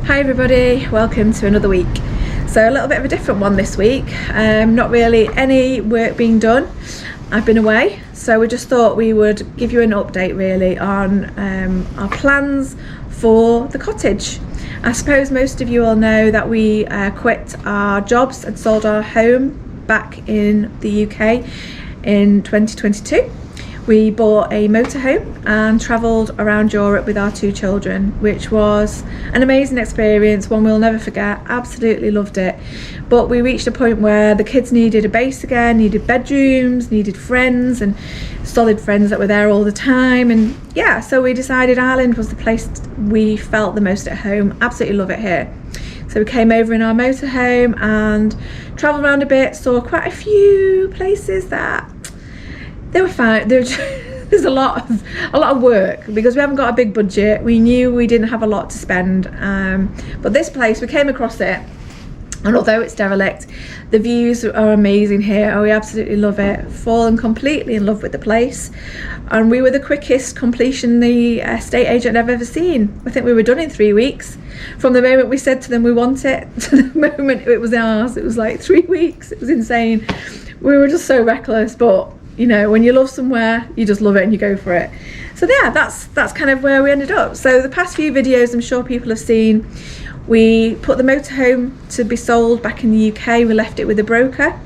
Hi everybody, welcome to another week. So a little bit of a different one this week. Not really any work being done. I've been away, so we just thought we would give you an update really on our plans for the cottage. I suppose most of you all know that we quit our jobs and sold our home back in the UK in 2022. We bought a motorhome and travelled around Europe with our two children, which was an amazing experience, one we'll never forget. Absolutely loved it. But we reached a point where the kids needed a base again, needed bedrooms, needed friends, and solid friends that were there all the time. And yeah, so we decided Ireland was the place we felt the most at home. Absolutely love it here. So we came over in our motorhome and travelled around a bit, saw quite a few places that they were fine. There's a lot of work because we haven't got a big budget. We knew we didn't have a lot to spend, but this place, we came across it, and although it's derelict, the views are amazing here. We absolutely love it. Fallen completely in love with the place, and we were the quickest completion the estate agent I've ever seen. I think we were done in 3 weeks. From the moment we said to them we want it to the moment it was ours, it was like 3 weeks. It was insane. We were just so reckless, but you know, when you love somewhere, you just love it and you go for it. So yeah, that's kind of where we ended up. So the past few videos, I'm sure people have seen, we put the motorhome to be sold back in the UK. We left it with a broker.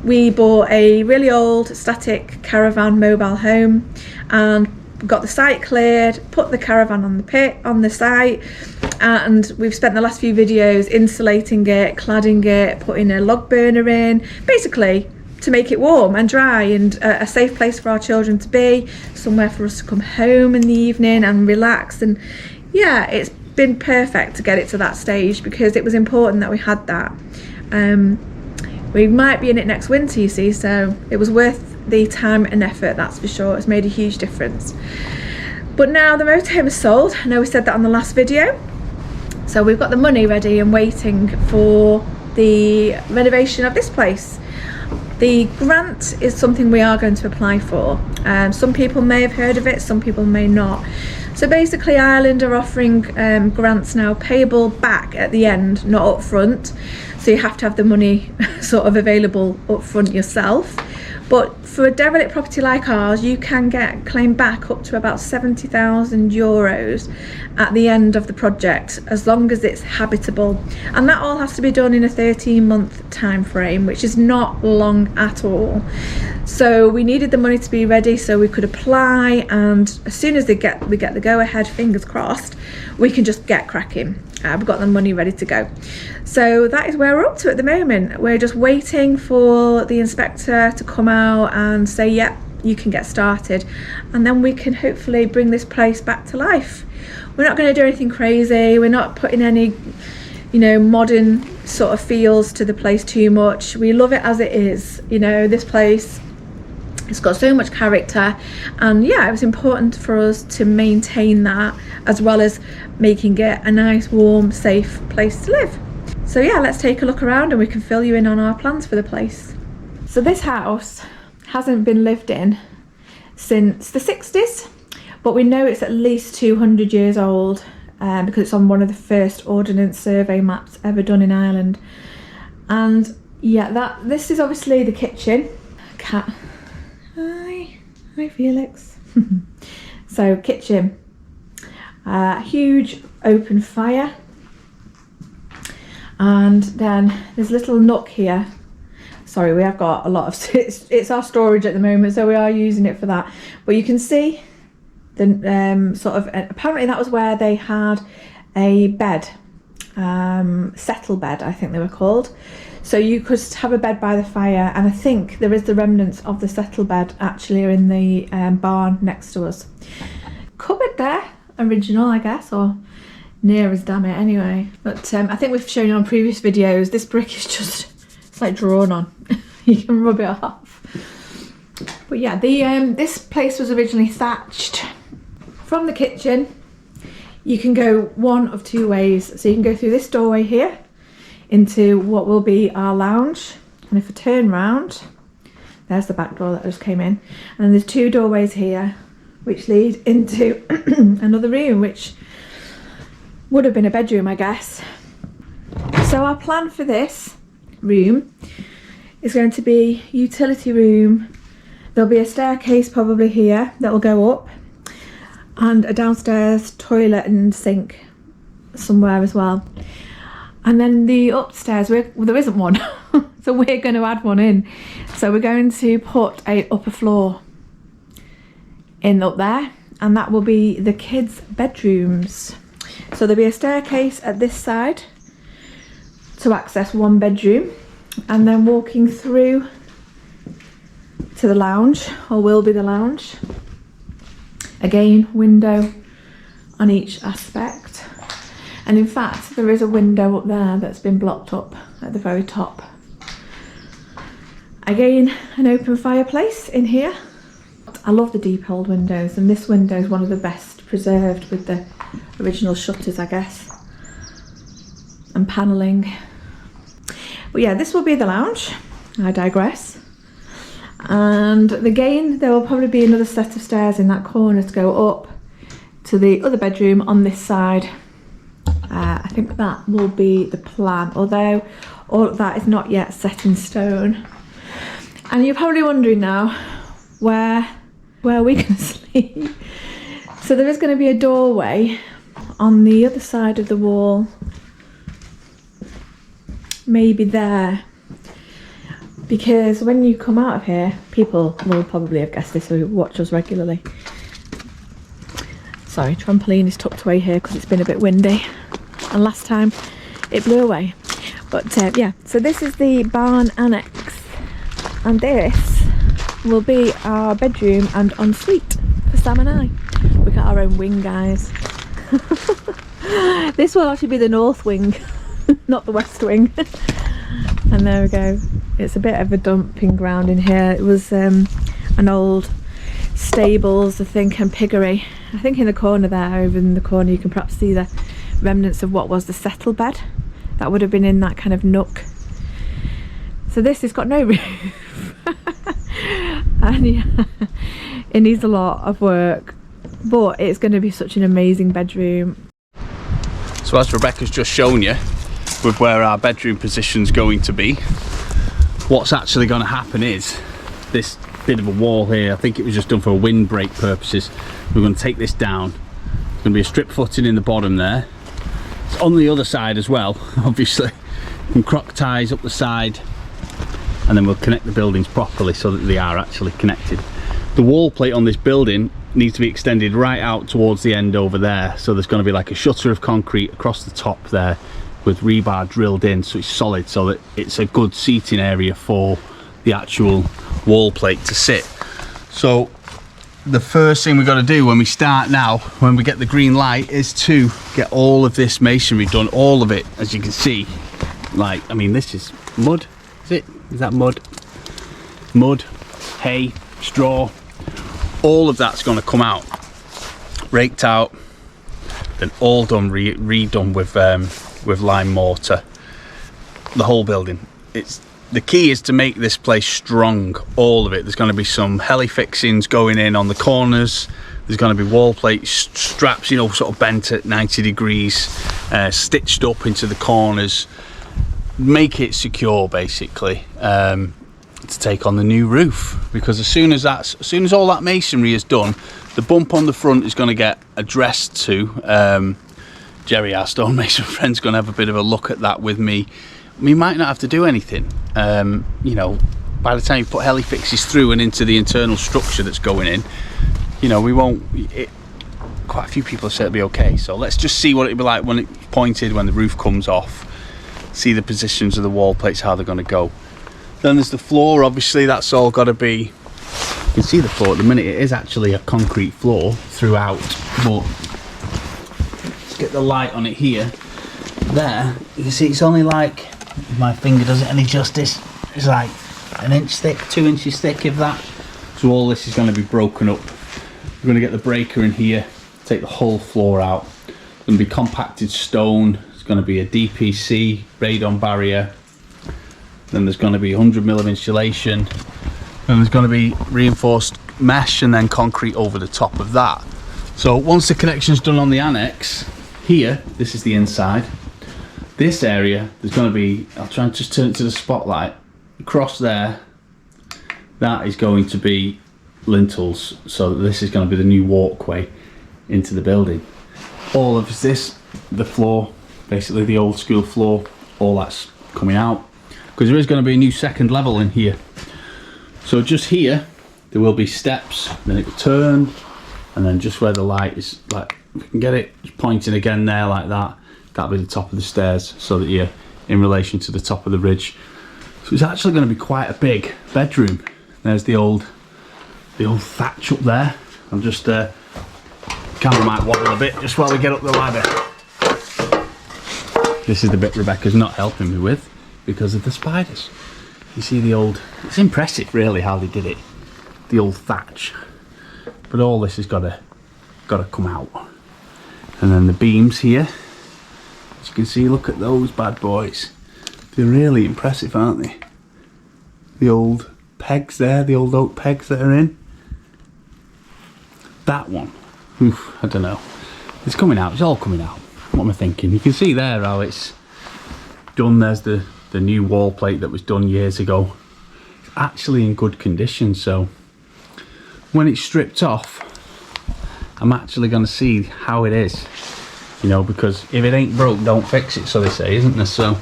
We bought a really old static Caravan mobile home and got the site cleared, put the Caravan on the site, and we've spent the last few videos insulating it, cladding it, putting a log burner in, basically to make it warm and dry and a safe place for our children to be, somewhere for us to come home in the evening and relax. And yeah, it's been perfect to get it to that stage because it was important that we had that. We might be in it next winter, you see, so it was worth the time and effort, that's for sure. It's made a huge difference. But now the motorhome is sold. I know we said that on the last video. So we've got the money ready and waiting for the renovation of this place. The grant is something we are going to apply for. Some people may have heard of it, some people may not. So basically Ireland are offering grants now payable back at the end, not up front. So you have to have the money sort of available up front yourself. But for a derelict property like ours, you can claim back up to about €70,000 at the end of the project, as long as it's habitable. And that all has to be done in a 13-month time frame, which is not long at all. So we needed the money to be ready so we could apply, and as soon as we get the go-ahead, fingers crossed, we can just get cracking. We've got the money ready to go. So that is where we're up to at the moment. We're just waiting for the inspector to come out and say, yep, you can get started. And then we can hopefully bring this place back to life. We're not going to do anything crazy. We're not putting any, you know, modern sort of feels to the place too much. We love it as it is. You know, this place, it's got so much character, and yeah, it was important for us to maintain that as well as making it a nice, warm, safe place to live. So yeah, let's take a look around and we can fill you in on our plans for the place. So this house hasn't been lived in since the 60s, but we know it's at least 200 years old because it's on one of the first ordnance survey maps ever done in Ireland. And yeah, this is obviously the kitchen. Cat. Hi Felix. So kitchen, huge open fire, and then there's a little nook here. Sorry, we have got a lot of it's our storage at the moment, so we are using it for that. But you can see the sort of, apparently that was where they had a bed, settle bed I think they were called. So you could have a bed by the fire, and I think there is the remnants of the settle bed actually in the barn next to us. Cupboard there, original I guess, or near as damn it anyway. But I think we've shown you on previous videos, this brick is just, it's like drawn on. You can rub it off. But yeah, this place was originally thatched. From the kitchen, you can go one of two ways. So you can go through this doorway here into what will be our lounge, and if I turn round, there's the back door that just came in, and then there's two doorways here which lead into another room, which would have been a bedroom, I guess. So our plan for this room is going to be utility room. There'll be a staircase probably here that will go up, and a downstairs toilet and sink somewhere as well. And then the upstairs, well, there isn't one, so we're going to add one in. So we're going to put a upper floor in up there, and that will be the kids' bedrooms. So there'll be a staircase at this side to access one bedroom, and then walking through to the lounge, or will be the lounge. Again, window on each aspect. And in fact, there is a window up there that's been blocked up at the very top. Again, an open fireplace in here. I love the deep old windows, and this window is one of the best preserved with the original shutters, I guess, and panelling. But yeah, this will be the lounge. I digress. And again, there will probably be another set of stairs in that corner to go up to the other bedroom on this side. I think that will be the plan, although all of that is not yet set in stone. And you're probably wondering now, where are we going to sleep? So there is going to be a doorway on the other side of the wall, maybe there, because when you come out of here, people will probably have guessed this who watch us regularly. Sorry, trampoline is tucked away here because it's been a bit windy, and last time it blew away. But yeah, so this is the barn annex, and this will be our bedroom and ensuite for Sam and I. We got our own wing, guys. This will actually be the north wing, not the west wing. And there we go. It's a bit of a dumping ground in here. It was an old stables, I think, and piggery. I think in the corner there, over in the corner, you can perhaps see the remnants of what was the settle bed. That would have been in that kind of nook. So this has got no roof. And yeah, it needs a lot of work, but it's going to be such an amazing bedroom. So as Rebecca's just shown you with where our bedroom position's going to be, what's actually going to happen is this bit of a wall here, I think it was just done for windbreak purposes. We're going to take this down. There's going to be a strip footing in the bottom there. It's on the other side as well, obviously. Some crock ties up the side, and then we'll connect the buildings properly so that they are actually connected. The wall plate on this building needs to be extended right out towards the end over there, so there's going to be like a shutter of concrete across the top there with rebar drilled in, so it's solid, so that it's a good seating area for the actual wall plate to sit. So the first thing we've got to do when we start now, when we get the green light, is to get all of this masonry done, all of it. As you can see, like, I mean, this is mud, is it? Is that mud? Mud, hay, straw, all of that's going to come out, raked out, then all done, redone with lime mortar, the whole building. The key is to make this place strong, all of it. There's going to be some heli fixings going in on the corners. There's going to be wall plate straps, you know, sort of bent at 90 degrees, stitched up into the corners. Make it secure, basically, to take on the new roof. Because as soon as all that masonry is done, the bump on the front is going to get addressed to. Jerry, our stonemason friend's going to have a bit of a look at that with me. We might not have to do anything. You know, by the time you put heli fixes through and into the internal structure that's going in, you know, we won't. Quite a few people have said it'll be okay. So let's just see what it'll be like when it's pointed, when the roof comes off. See the positions of the wall plates, how they're going to go. Then there's the floor. Obviously, that's all got to be. You can see the floor at the minute. It is actually a concrete floor throughout, but let's get the light on it here. There, you can see it's only like, if my finger does it any justice, it's like an inch thick, 2 inches thick, if that. So all this is going to be broken up. We're going to get the breaker in here, take the whole floor out. It's going to be compacted stone. It's going to be a DPC radon barrier. Then there's going to be 100mm of insulation. And there's going to be reinforced mesh and then concrete over the top of that. So once the connection's done on the annex, here, this is the inside. This area, there's going to be, I'll try and just turn it to the spotlight, across there, that is going to be lintels, so this is going to be the new walkway into the building. All of this, the floor, basically the old school floor, all that's coming out, because there is going to be a new second level in here. So just here there will be steps, then it will turn, and then just where the light is, like, if you can get it pointing again there like that, that'll be the top of the stairs, so that you're in relation to the top of the ridge. So it's actually going to be quite a big bedroom. There's the old thatch up there. I'm just camera might wobble a bit just while we get up the ladder. This is the bit Rebecca's not helping me with because of the spiders. You see the old, it's impressive really how they did it, the old thatch. But all this has got to come out. And then the beams here, as you can see, look at those bad boys. They're really impressive, aren't they? The old pegs there, the old oak pegs that are in. That one, oof, I don't know. It's coming out, it's all coming out. What am I thinking? You can see there how it's done. There's the new wall plate that was done years ago. It's actually in good condition, so when it's stripped off, I'm actually going to see how it is. You know, because if it ain't broke, don't fix it, so they say, isn't there? So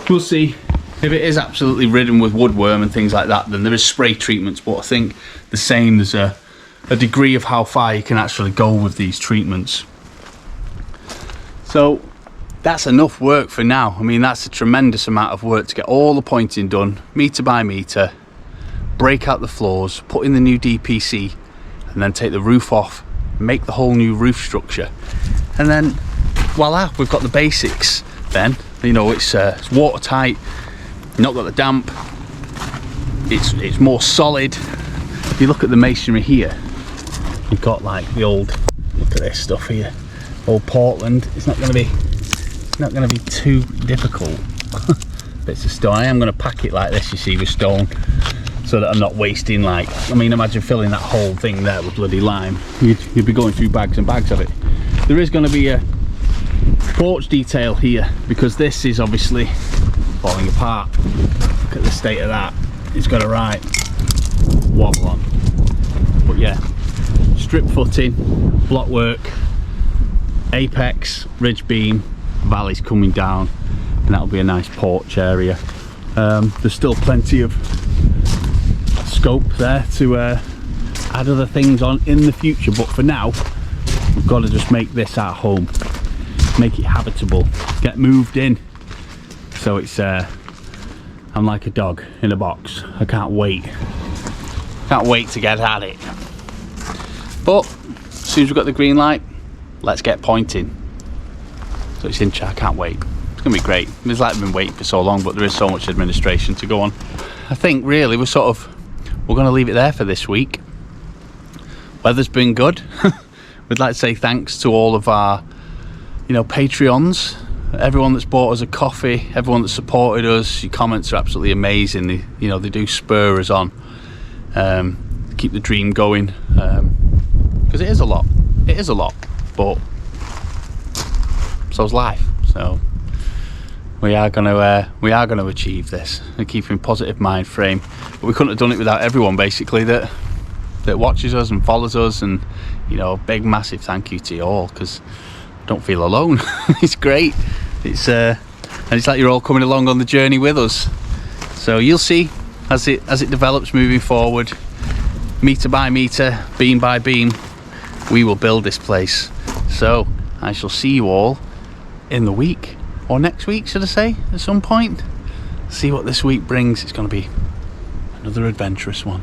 we'll see. If it is absolutely ridden with woodworm and things like that, then there is spray treatments, but I think the same, there's a degree of how far you can actually go with these treatments. So that's enough work for now. I mean, that's a tremendous amount of work to get all the pointing done, metre by metre, break out the floors, put in the new DPC, and then take the roof off, make the whole new roof structure. And then voila, we've got the basics then. You know, it's watertight, not got the damp, it's more solid. If you look at the masonry here, you've got like the old, look at this stuff here, old Portland. It's not going to be too difficult. Bits of stone. I am going to pack it like this, you see, with stone, so that I'm not wasting, like, I mean, imagine filling that whole thing there with bloody lime. You'd be going through bags and bags of it. There is going to be a porch detail here, because this is obviously falling apart. Look at the state of that. It's got a right wobble on. But yeah, strip footing, block work, apex, ridge beam, valleys coming down, and that'll be a nice porch area. There's still plenty of scope there to add other things on in the future, but for now we've got to just make this our home, make it habitable, get moved in. So it's I'm like a dog in a box. I can't wait to get at it. But as soon as we've got the green light, let's get pointing. So it's in, I can't wait. It's gonna be great. It's like I've been waiting for so long, but there is so much administration to go on. I think really we're gonna leave it there for this week. Weather's been good. We'd like to say thanks to all of our, you know, Patreons, everyone that's bought us a coffee, everyone that supported us. Your comments are absolutely amazing. They do spur us on, keep the dream going, because it is a lot, but so's life. So we are going to achieve this and keep in positive mind frame. But we couldn't have done it without everyone basically that watches us and follows us, and you know, big massive thank you to you all, because I don't feel alone. It's great. It's and it's like you're all coming along on the journey with us. So you'll see as it develops moving forward, metre by metre, beam by beam, we will build this place. So I shall see you all in the week, or next week should I say, at some point. See what this week brings. It's going to be another adventurous one.